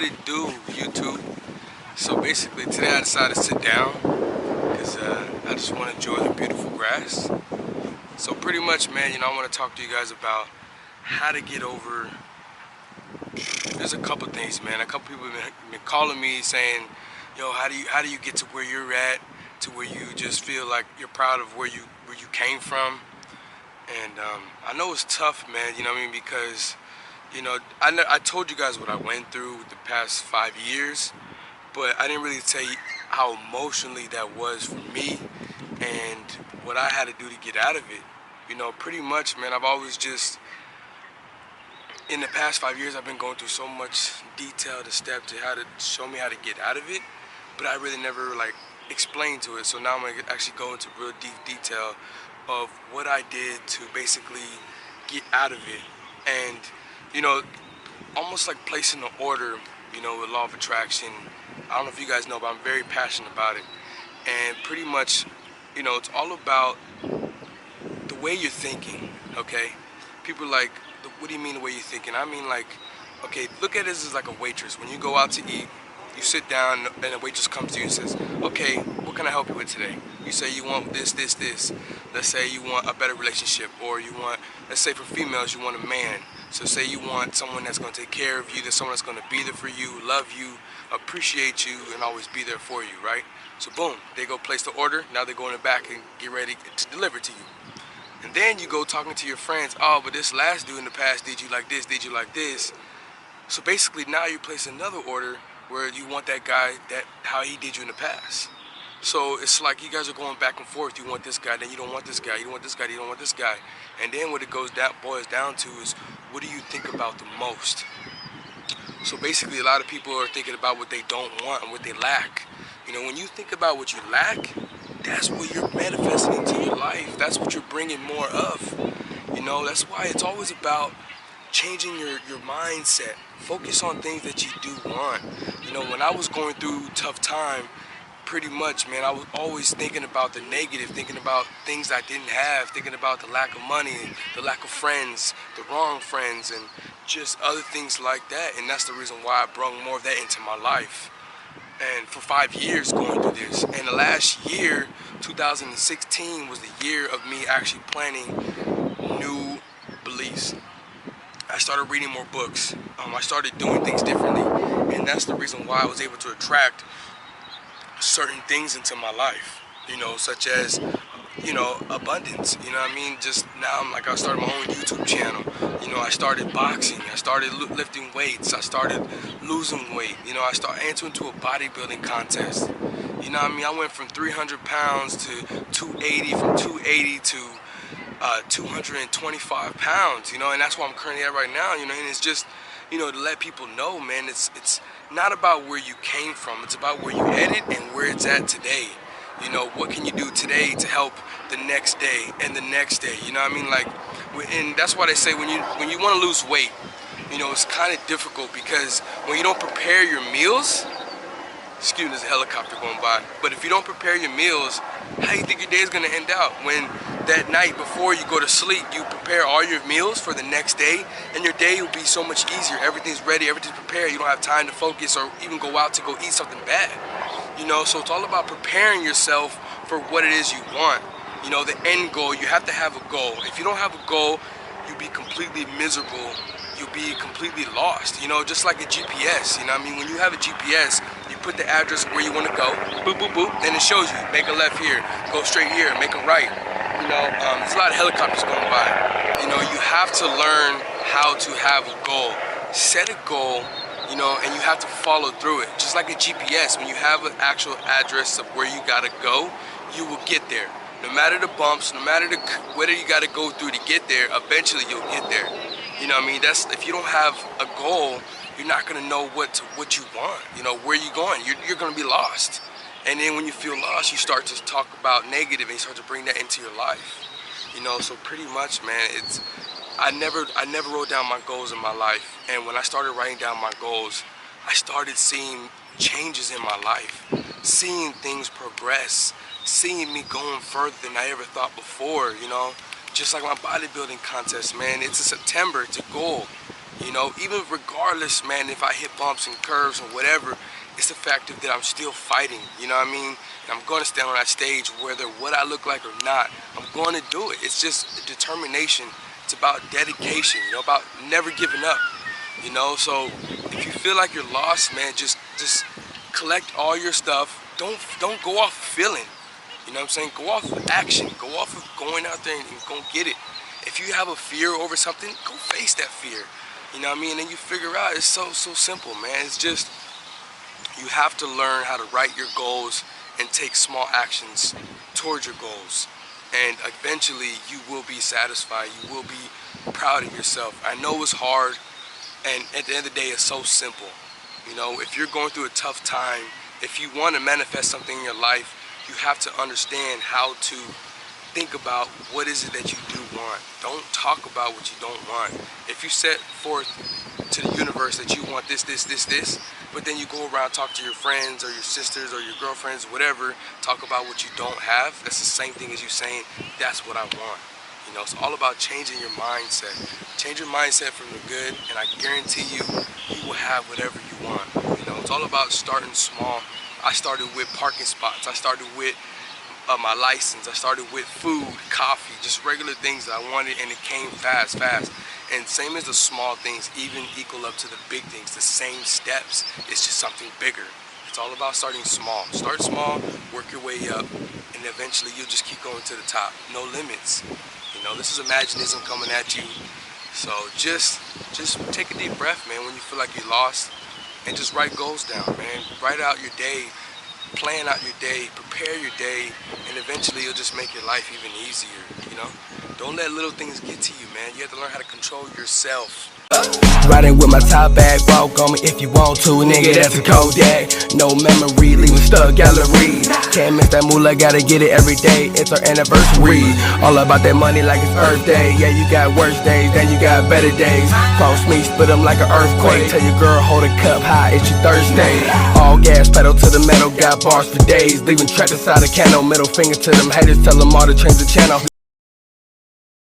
What it do, YouTube? So basically today I decided to sit down because I just want to enjoy the beautiful grass. So pretty much, man, I want to talk to you guys about how to get over. There's a couple things, man. A couple people have been calling me saying, yo, how do you get to where you're at, to where you just feel like you're proud of where you came from. And I know it's tough, man, you know what I mean, because I told you guys what I went through the past 5 years, but I didn't really tell you how emotionally that was for me and what I had to do to get out of it. Pretty much, man, I've always just, in the past 5 years, I've been going through so much detail to step to how to show me how to get out of it, but I really never, explained to it. So now I'm going to actually go into real deep detail of what I did to basically get out of it. And almost like placing an order, with law of attraction. I don't know if you guys know, but I'm very passionate about it. And pretty much, it's all about the way you're thinking, okay? People are like, what do you mean the way you're thinking? I mean, okay, look at this as like a waitress. When you go out to eat, you sit down and a waitress comes to you and says, okay, what can I help you with today? You say you want this, this, this. Let's say you want a better relationship, or you want, let's say for females, you want a man. So say you want someone that's going to take care of you, there's someone that's going to be there for you, love you, appreciate you, and always be there for you, right? So boom, they go place the order, now they go in the back and get ready to deliver to you. And then you go talking to your friends, oh, but this last dude in the past did you like this, did you like this? So basically now you place another order where you want that guy, how he did you in the past. So it's like you guys are going back and forth. You want this guy, then you don't want this guy. You don't want this guy, you don't want this guy. And then what it boils down to is, what do you think about the most? So basically a lot of people are thinking about what they don't want and what they lack. When you think about what you lack, that's what you're manifesting into your life. That's what you're bringing more of. That's why it's always about changing your mindset. Focus on things that you do want. When I was going through a tough time, pretty much, man, I was always thinking about the negative, thinking about things I didn't have, thinking about the lack of money, the lack of friends, the wrong friends, and just other things like that. And that's the reason why I brought more of that into my life. And for 5 years going through this. And the last year, 2016, was the year of me actually planning new beliefs. I started reading more books. I started doing things differently. And that's the reason why I was able to attract certain things into my life, such as, abundance, just now I started my own YouTube channel, I started boxing, I started lifting weights, I started losing weight, I started entering into a bodybuilding contest, I went from 300 pounds to 280, from 280 to 225 pounds, and that's where I'm currently at right now, and it's just, to let people know, man, it's not about where you came from, it's about where you headed and where it's at today. What can you do today to help the next day and the next day, and that's why they say when you want to lose weight, it's kind of difficult, because when you don't prepare your meals, excuse me, there's a helicopter going by, but if you don't prepare your meals, how do you think your day is going to end out? When that night before you go to sleep, you prepare all your meals for the next day, and your day will be so much easier. Everything's ready, everything's prepared. You don't have time to focus or even go out to go eat something bad. So it's all about preparing yourself for what it is you want. The end goal, you have to have a goal. If you don't have a goal, you'll be completely miserable. You'll be completely lost, just like a GPS, when you have a GPS, you put the address where you want to go, boop, boop, boop, then it shows you, make a left here, go straight here, make a right, there's a lot of helicopters going by, you have to learn how to have a goal, set a goal, and you have to follow through it, just like a GPS, when you have an actual address of where you gotta go, you will get there, no matter the bumps, no matter whether you gotta go through to get there, eventually you'll get there. That's, if you don't have a goal, you're not gonna know what you want. Where you going? You're gonna be lost. And then when you feel lost, you start to talk about negative, and you start to bring that into your life. So pretty much, man, I never wrote down my goals in my life, and when I started writing down my goals, I started seeing changes in my life, seeing things progress, seeing me going further than I ever thought before. Just like my bodybuilding contest, man, it's in September, it's a goal. You know, even regardless, man, if I hit bumps and curves or whatever, it's the fact that I'm still fighting, you know what I mean? And I'm going to stand on that stage whether what I look like or not, I'm going to do it. It's just determination. It's about dedication, you know, about never giving up, you know? So if you feel like you're lost, man, just collect all your stuff. Don't go off feeling, you know what I'm saying? Go off of action, go off of going out there and go get it. If you have a fear over something, go face that fear. You know what I mean? And then you figure out it's so simple, man. It's just, you have to learn how to write your goals and take small actions towards your goals. And eventually you will be satisfied. You will be proud of yourself. I know it's hard, and at the end of the day, it's so simple. You know, if you're going through a tough time, if you want to manifest something in your life, you have to understand how to think about what is it that you do want. Don't talk about what you don't want. If you set forth to the universe that you want this, but then you go around talk to your friends or your sisters or your girlfriends, whatever, talk about what you don't have, that's the same thing as you saying, that's what I want. You know, it's all about changing your mindset. Change your mindset from the good, and I guarantee you, you will have whatever you want. You know, it's all about starting small. I started with parking spots. I started with my license. I started with food, coffee, just regular things that I wanted, and it came fast. And same as the small things, even equal up to the big things, the same steps. It's just something bigger. It's all about starting small. Start small, work your way up, and eventually you'll just keep going to the top. No limits. You know, this is Imaginism coming at you. So just take a deep breath, man, when you feel like you're lost, and just write goals down, man. Write out your day. Plan out your day, prepare your day, and eventually you'll just make your life even easier, you know? Don't let little things get to you, man. You have to learn how to control yourself. Riding with my top bag, walk on me if you want to, nigga, that's a Kodak. No memory, leaving stuck gallery. Can't miss that moolah, gotta get it every day, it's our anniversary. All about that money like it's Earth Day. Yeah, you got worse days, then you got better days. Cross me, split them like an earthquake. Tell your girl, hold a cup high, it's your Thursday. All gas, pedal to the metal, got bars for days. Leaving track inside a candle, middle finger to them haters, tell them all to change the channel.